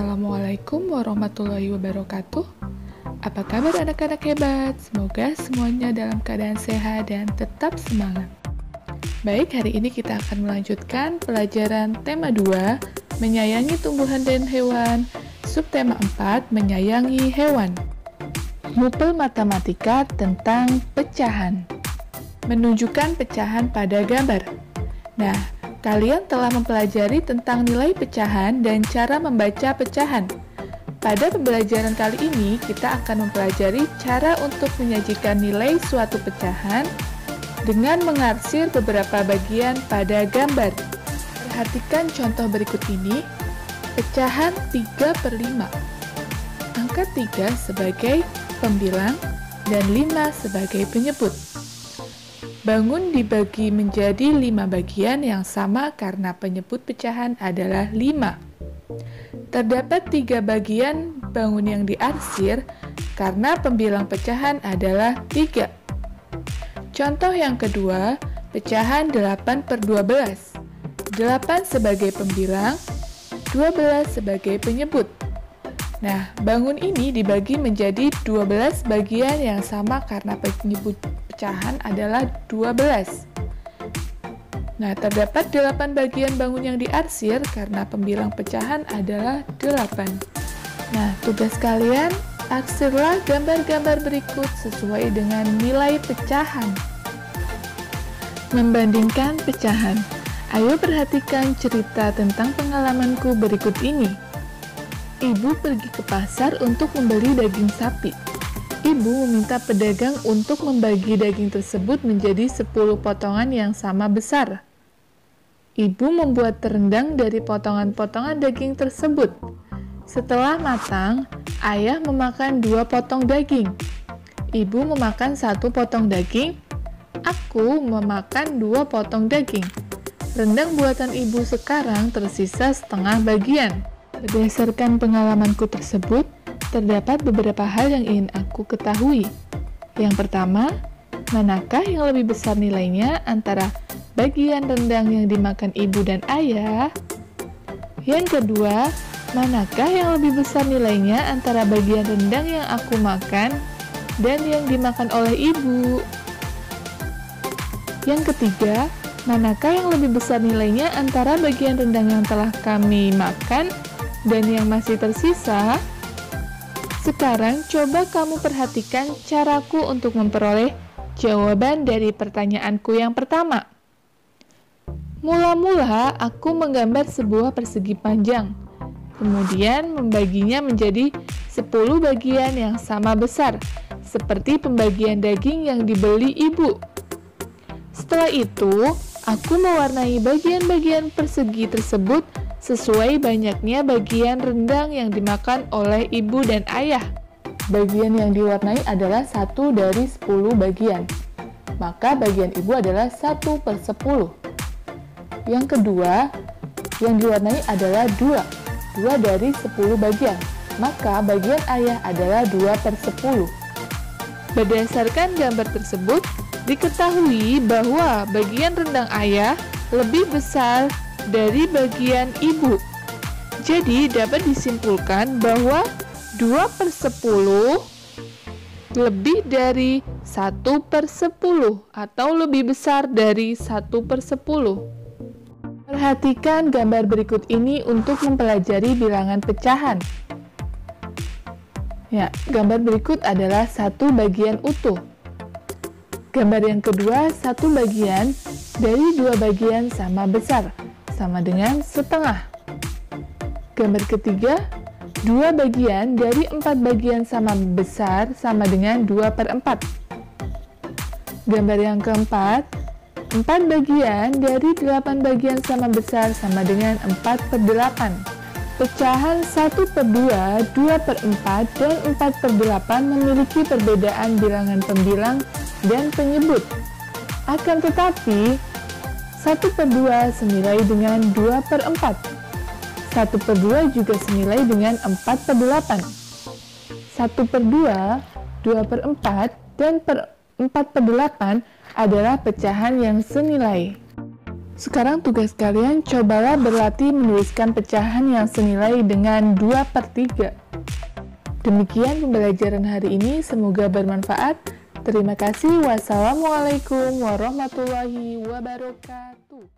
Assalamualaikum warahmatullahi wabarakatuh. Apa kabar anak-anak hebat? Semoga semuanya dalam keadaan sehat dan tetap semangat. Baik, hari ini kita akan melanjutkan pelajaran tema 2, menyayangi tumbuhan dan hewan, subtema 4, menyayangi hewan. Mupel matematika tentang pecahan. Menunjukkan pecahan pada gambar. Nah, kalian telah mempelajari tentang nilai pecahan dan cara membaca pecahan. Pada pembelajaran kali ini, kita akan mempelajari cara untuk menyajikan nilai suatu pecahan dengan mengarsir beberapa bagian pada gambar. Perhatikan contoh berikut ini, pecahan 3/5. Angka 3 sebagai pembilang dan 5 sebagai penyebut. Bangun dibagi menjadi 5 bagian yang sama karena penyebut pecahan adalah 5. Terdapat 3 bagian bangun yang diarsir karena pembilang pecahan adalah 3. Contoh yang kedua, pecahan 8/12. 8 sebagai pembilang, 12 sebagai penyebut. Nah, bangun ini dibagi menjadi 12 bagian yang sama karena penyebut pecahan adalah 12. Nah, terdapat 8 bagian bangun yang diarsir karena pembilang pecahan adalah 8. Nah, tugas kalian, arsirlah gambar-gambar berikut sesuai dengan nilai pecahan. Membandingkan pecahan. Ayo perhatikan cerita tentang pengalamanku berikut ini. Ibu pergi ke pasar untuk membeli daging sapi. Ibu meminta pedagang untuk membagi daging tersebut menjadi 10 potongan yang sama besar. Ibu membuat rendang dari potongan-potongan daging tersebut. Setelah matang, ayah memakan 2 potong daging. Ibu memakan 1 potong daging. Aku memakan 2 potong daging. Rendang buatan ibu sekarang tersisa setengah bagian. Berdasarkan pengalamanku tersebut, terdapat beberapa hal yang ingin aku ketahui. Yang pertama, manakah yang lebih besar nilainya antara bagian rendang yang dimakan ibu dan ayah? Yang kedua, manakah yang lebih besar nilainya antara bagian rendang yang aku makan dan yang dimakan oleh ibu? Yang ketiga, manakah yang lebih besar nilainya antara bagian rendang yang telah kami makan dan yang masih tersisa? Sekarang, coba kamu perhatikan caraku untuk memperoleh jawaban dari pertanyaanku yang pertama. Mula-mula, aku menggambar sebuah persegi panjang, kemudian membaginya menjadi 10 bagian yang sama besar, seperti pembagian daging yang dibeli ibu. Setelah itu, aku mewarnai bagian-bagian persegi tersebut sesuai banyaknya bagian rendang yang dimakan oleh ibu dan ayah. Bagian yang diwarnai adalah 1 dari 10 bagian. Maka bagian ibu adalah 1/10. Yang kedua, yang diwarnai adalah 2 dari 10 bagian. Maka bagian ayah adalah 2/10. Berdasarkan gambar tersebut, diketahui bahwa bagian rendang ayah lebih besar dari bagian ibu. Jadi dapat disimpulkan bahwa 2/10 lebih dari 1/10 atau lebih besar dari 1/10. Perhatikan gambar berikut ini untuk mempelajari bilangan pecahan. Ya, gambar berikut adalah 1 bagian utuh. Gambar yang kedua, 1 bagian dari 2 bagian sama besar, sama dengan setengah. Gambar ketiga, 2 bagian dari 4 bagian sama besar sama dengan 2/4. Gambar yang keempat, 4 bagian dari 8 bagian sama besar sama dengan 4/8. Pecahan 1/2, 2/4, dan 4/8 memiliki perbedaan bilangan pembilang dan penyebut. Akan tetapi, 1/2 senilai dengan 2/4. 1/2 juga senilai dengan 4/8. 1/2, 2/4, dan 4/8 adalah pecahan yang senilai. Sekarang tugas kalian cobalah berlatih menuliskan pecahan yang senilai dengan 2/3. Demikian pembelajaran hari ini, semoga bermanfaat. Terima kasih. Wassalamualaikum warahmatullahi wabarakatuh.